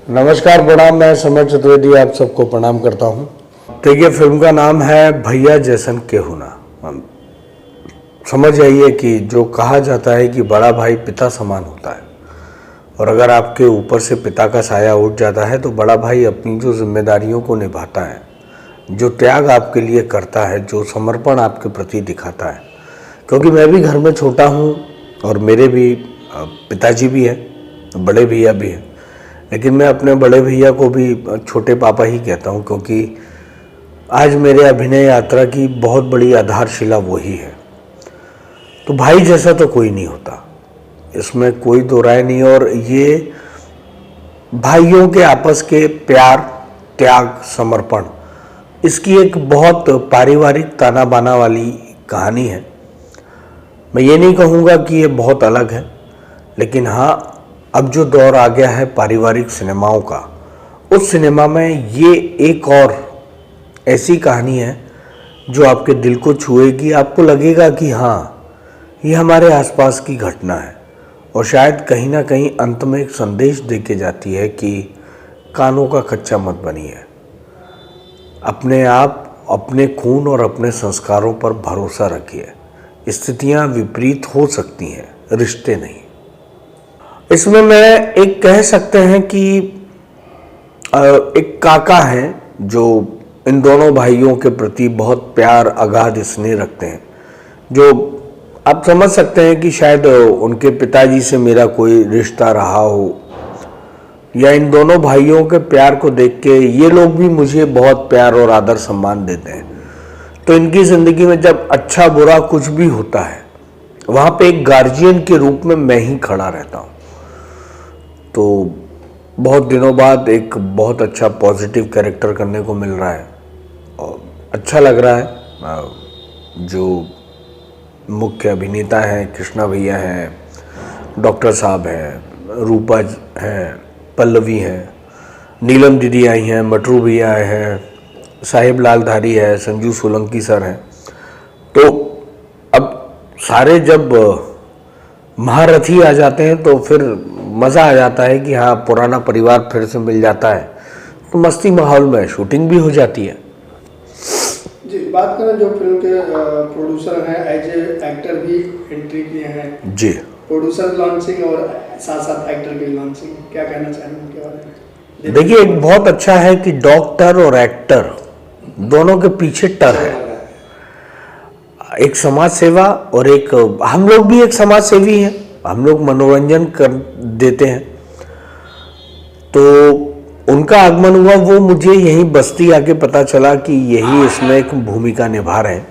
नमस्कार, प्रणाम। मैं समर चतुर्वेदी आप सबको प्रणाम करता हूं। देखिए, फिल्म का नाम है भैया जैसन केहू ना। समझ आइए कि जो कहा जाता है कि बड़ा भाई पिता समान होता है, और अगर आपके ऊपर से पिता का साया उठ जाता है तो बड़ा भाई अपनी जो जिम्मेदारियों को निभाता है, जो त्याग आपके लिए करता है, जो समर्पण आपके प्रति दिखाता है। क्योंकि मैं भी घर में छोटा हूँ और मेरे भी पिताजी भी हैं, बड़े भैया भी हैं, लेकिन मैं अपने बड़े भैया को भी छोटे पापा ही कहता हूँ, क्योंकि आज मेरे अभिनय यात्रा की बहुत बड़ी आधारशिला वही है। तो भाई जैसा तो कोई नहीं होता, इसमें कोई दो राय नहीं। और ये भाइयों के आपस के प्यार, त्याग, समर्पण, इसकी एक बहुत पारिवारिक ताना बाना वाली कहानी है। मैं ये नहीं कहूँगा कि ये बहुत अलग है, लेकिन हाँ, अब जो दौर आ गया है पारिवारिक सिनेमाओं का, उस सिनेमा में ये एक और ऐसी कहानी है जो आपके दिल को छुएगी। आपको लगेगा कि हाँ, ये हमारे आसपास की घटना है, और शायद कहीं ना कहीं अंत में एक संदेश दे के जाती है कि कानों का कच्चा मत बनिए, अपने आप, अपने खून और अपने संस्कारों पर भरोसा रखिए। स्थितियाँ विपरीत हो सकती हैं, रिश्ते नहीं। इसमें मैं एक कह सकते हैं कि एक काका हैं जो इन दोनों भाइयों के प्रति बहुत प्यार, अगाध स्नेह रखते हैं, जो आप समझ सकते हैं कि शायद उनके पिताजी से मेरा कोई रिश्ता रहा हो, या इन दोनों भाइयों के प्यार को देख के ये लोग भी मुझे बहुत प्यार और आदर सम्मान देते हैं। तो इनकी ज़िंदगी में जब अच्छा बुरा कुछ भी होता है, वहाँ पे एक गार्जियन के रूप में मैं ही खड़ा रहता हूँ। तो बहुत दिनों बाद एक बहुत अच्छा पॉजिटिव कैरेक्टर करने को मिल रहा है और अच्छा लग रहा है। जो मुख्य अभिनेता हैं, कृष्णा भैया हैं, डॉक्टर साहब हैं, रूपा हैं, पल्लवी हैं, नीलम दीदी आई हैं, मटरू भैया आए हैं, साहिब लालधारी है, संजू सोलंकी सर हैं। तो अब सारे जब महारथी आ जाते हैं तो फिर मज़ा आ जाता है कि हाँ, पुराना परिवार फिर से मिल जाता है, तो मस्ती माहौल में शूटिंग भी हो जाती है। जी, बात करें जो फिल्म के प्रोड्यूसर हैं, एज ए एक्टर भी एंट्री किए हैं जी। प्रोड्यूसर लॉन्चिंग और साथ साथ एक्टर की लॉन्चिंग, क्या कहना चाहेंगे उनके बारे में? देखिए, एक बहुत अच्छा है कि डॉक्टर और एक्टर दोनों के पीछे टर है। एक समाज सेवा और एक हम लोग भी एक समाज सेवी हैं, हम लोग मनोरंजन कर देते हैं। तो उनका आगमन हुआ, वो मुझे यहीं बस्ती आके पता चला कि यही इसमें एक भूमिका निभा रहे हैं,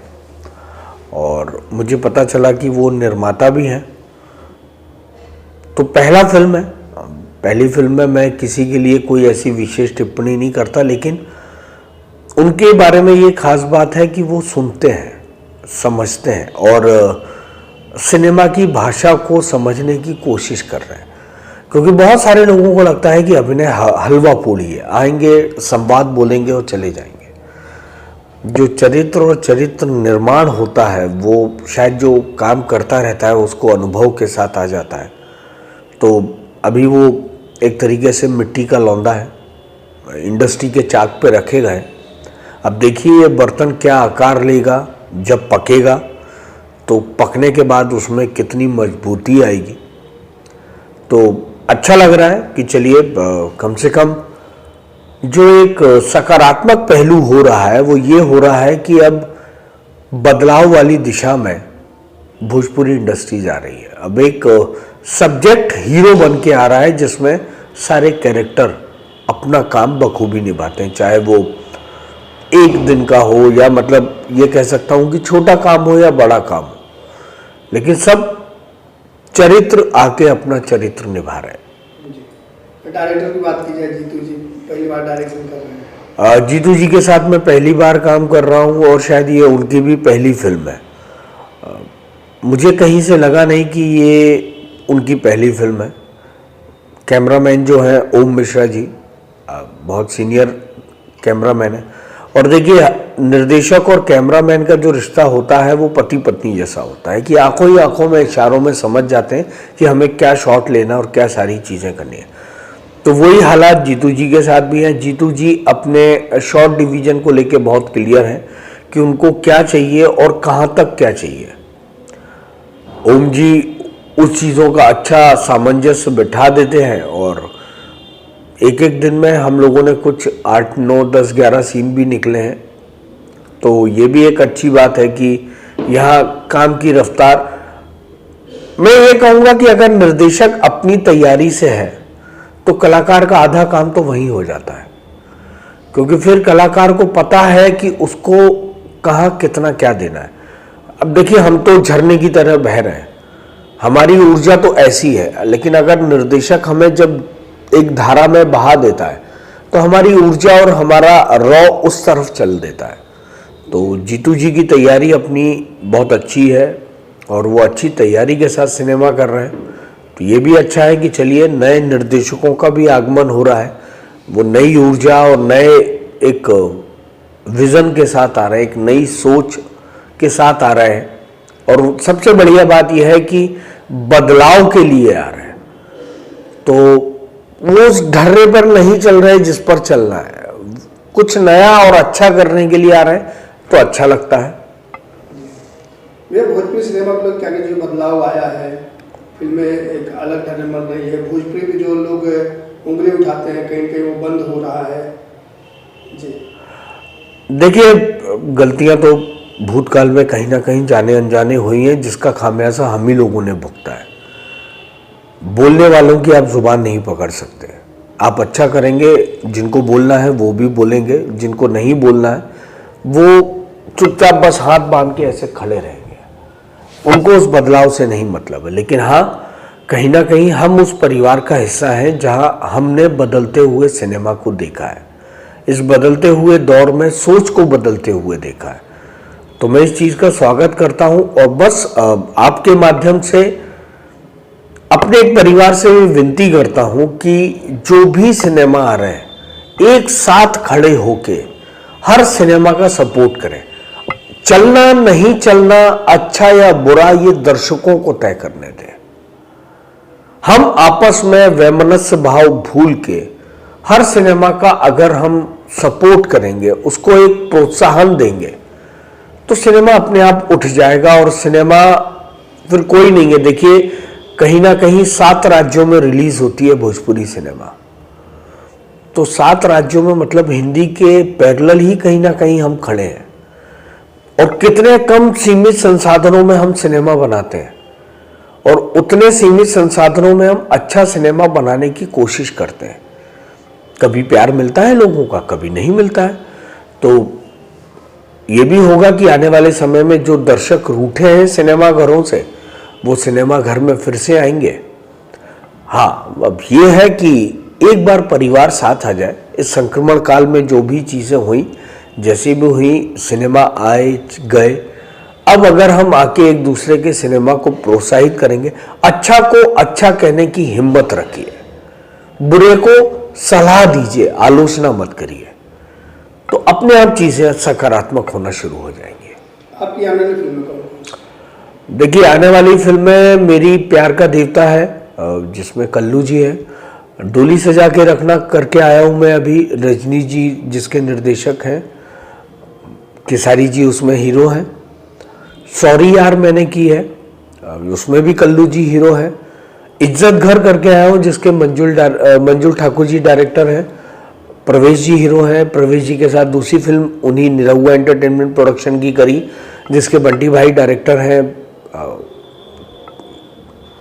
और मुझे पता चला कि वो निर्माता भी हैं। तो पहला फिल्म है, पहली फिल्म में मैं किसी के लिए कोई ऐसी विशेष टिप्पणी नहीं करता, लेकिन उनके बारे में ये खास बात है कि वो सुनते हैं, समझते हैं और सिनेमा की भाषा को समझने की कोशिश कर रहे हैं। क्योंकि बहुत सारे लोगों को लगता है कि अभिनय हलवा पूड़ी है, आएंगे, संवाद बोलेंगे और चले जाएंगे। जो चरित्र और चरित्र निर्माण होता है, वो शायद जो काम करता रहता है उसको अनुभव के साथ आ जाता है। तो अभी वो एक तरीके से मिट्टी का लौंदा है, इंडस्ट्री के चाक पे रखे गए। अब देखिए ये बर्तन क्या आकार लेगा, जब पकेगा तो पकने के बाद उसमें कितनी मजबूती आएगी। तो अच्छा लग रहा है कि चलिए, कम से कम जो एक सकारात्मक पहलू हो रहा है वो ये हो रहा है कि अब बदलाव वाली दिशा में भोजपुरी इंडस्ट्री जा रही है। अब एक सब्जेक्ट हीरो बन के आ रहा है जिसमें सारे कैरेक्टर अपना काम बखूबी निभाते हैं, चाहे वो एक दिन का हो या मतलब ये कह सकता हूँ कि छोटा काम हो या बड़ा काम हो, लेकिन सब चरित्र आके अपना चरित्र निभा रहे हैं। डायरेक्टर की बात की जाए, जीतू जी पहली बार डायरेक्शन कर रहे हैं। जीतू जी के साथ मैं पहली बार काम कर रहा हूँ और शायद ये उनकी भी पहली फिल्म है। मुझे कहीं से लगा नहीं कि ये उनकी पहली फिल्म है। कैमरामैन जो है ओम मिश्रा जी, बहुत सीनियर कैमरामैन है। और देखिए, निर्देशक और कैमरामैन का जो रिश्ता होता है वो पति पत्नी जैसा होता है कि आंखों ही आंखों में, इशारों में समझ जाते हैं कि हमें क्या शॉट लेना और क्या सारी चीज़ें करनी है। तो वही हालात जीतू जी के साथ भी हैं। जीतू जी अपने शॉर्ट डिवीजन को लेके बहुत क्लियर हैं कि उनको क्या चाहिए और कहाँ तक क्या चाहिए। ओम जी उस चीज़ों का अच्छा सामंजस्य बिठा देते हैं और एक एक दिन में हम लोगों ने कुछ 8, 9, 10, 11 सीन भी निकले हैं। तो ये भी एक अच्छी बात है कि यहाँ काम की रफ्तार, मैं ये कहूँगा कि अगर निर्देशक अपनी तैयारी से है तो कलाकार का आधा काम तो वहीं हो जाता है, क्योंकि फिर कलाकार को पता है कि उसको कहाँ कितना क्या देना है। अब देखिए, हम तो झरने की तरह बह रहे हैं, हमारी ऊर्जा तो ऐसी है, लेकिन अगर निर्देशक हमें जब एक धारा में बहा देता है तो हमारी ऊर्जा और हमारा रॉ उस तरफ चल देता है। तो जीतू जी की तैयारी अपनी बहुत अच्छी है और वो अच्छी तैयारी के साथ सिनेमा कर रहे हैं। तो ये भी अच्छा है कि चलिए नए निर्देशकों का भी आगमन हो रहा है, वो नई ऊर्जा और नए एक विज़न के साथ आ रहे हैं, एक नई सोच के साथ आ रहे हैं। और सबसे बढ़िया बात यह है कि बदलाव के लिए आ रहे हैं, तो वो उस ढर्रे पर नहीं चल रहे जिस पर चलना है, कुछ नया और अच्छा करने के लिए आ रहे हैं, तो अच्छा लगता है। ये भोजपुरी सिनेमा को क्या जो बदलाव आया है, फिल्में एक अलग ढंग में बन रही है, भोजपुरी में जो लोग उंगली उठाते हैं कहीं कहीं वो बंद हो रहा है जी। देखिए, गलतियां तो भूतकाल में कहीं ना कहीं जाने अनजाने हुई हैं, जिसका खामियाजा हम ही लोगों ने भुगता है। बोलने वालों की आप जुबान नहीं पकड़ सकते। आप अच्छा करेंगे, जिनको बोलना है वो भी बोलेंगे, जिनको नहीं बोलना है वो चुपचाप बस हाथ बांध के ऐसे खड़े रहेंगे, उनको उस बदलाव से नहीं मतलब है। लेकिन हाँ, कहीं ना कहीं हम उस परिवार का हिस्सा हैं जहां हमने बदलते हुए सिनेमा को देखा है, इस बदलते हुए दौर में सोच को बदलते हुए देखा है। तो मैं इस चीज़ का स्वागत करता हूं और बस आपके माध्यम से अपने एक परिवार से भी विनती करता हूं कि जो भी सिनेमा आ रहे हैं एक साथ खड़े होके हर सिनेमा का सपोर्ट करें। चलना नहीं चलना, अच्छा या बुरा, ये दर्शकों को तय करने दें। हम आपस में वैमनस्य भाव भूल के हर सिनेमा का अगर हम सपोर्ट करेंगे, उसको एक प्रोत्साहन देंगे, तो सिनेमा अपने आप उठ जाएगा और सिनेमा फिर कोई नहीं है। देखिए, कहीं ना कहीं 7 राज्यों में रिलीज होती है भोजपुरी सिनेमा, तो 7 राज्यों में मतलब हिंदी के पैरेलल ही कहीं ना कहीं हम खड़े हैं। और कितने कम सीमित संसाधनों में हम सिनेमा बनाते हैं और उतने सीमित संसाधनों में हम अच्छा सिनेमा बनाने की कोशिश करते हैं। कभी प्यार मिलता है लोगों का, कभी नहीं मिलता है। तो ये भी होगा कि आने वाले समय में जो दर्शक रूठे हैं सिनेमा घरों से, वो सिनेमा घर में फिर से आएंगे। हाँ, अब ये है कि एक बार परिवार साथ आ जाए। इस संक्रमण काल में जो भी चीज़ें हुई, जैसी भी हुई, सिनेमा आए गए, अब अगर हम आके एक दूसरे के सिनेमा को प्रोत्साहित करेंगे, अच्छा को अच्छा कहने की हिम्मत रखिए, बुरे को सलाह दीजिए, आलोचना मत करिए, तो अपने आप चीज़ें सकारात्मक होना शुरू हो जाएंगी। आपकी आने वाली फिल्म कौन? देखिए, आने वाली फिल्म में मेरी प्यार का देवता है, जिसमें कल्लू जी है, डोली सजा के रखना करके आया हूँ मैं अभी, रजनी जी जिसके निर्देशक हैं, केसारी जी उसमें हीरो हैं। सॉरी यार मैंने की है, उसमें भी कल्लू जी हीरो है। इज्जत घर करके आया हूँ, जिसके मंजुल ठाकुर जी डायरेक्टर हैं, प्रवेश जी हीरो हैं। प्रवेश जी के साथ दूसरी फिल्म उन्हीं निरहुआ एंटरटेनमेंट प्रोडक्शन की करी, जिसके बंटी भाई डायरेक्टर हैं,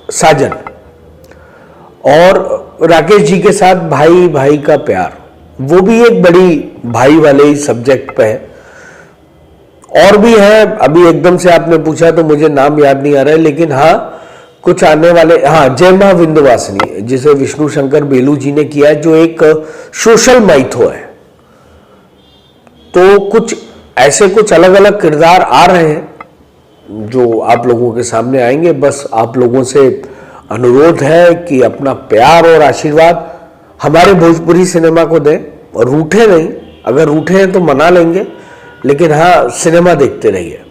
साजन। और राकेश जी के साथ भाई भाई का प्यार, वो भी एक बड़ी भाई वाले ही सब्जेक्ट पे है। और भी है, अभी एकदम से आपने पूछा तो मुझे नाम याद नहीं आ रहा है, लेकिन हाँ कुछ आने वाले, हाँ जय मां विंध्यवासिनी, जिसे विष्णु शंकर बेलू जी ने किया है, जो एक सोशल माइथो है। तो कुछ ऐसे कुछ अलग अलग किरदार आ रहे हैं जो आप लोगों के सामने आएंगे। बस आप लोगों से अनुरोध है कि अपना प्यार और आशीर्वाद हमारे भोजपुरी सिनेमा को दें, और रूठे नहीं, अगर रूठे हैं तो मना लेंगे, लेकिन हाँ सिनेमा देखते रहिए।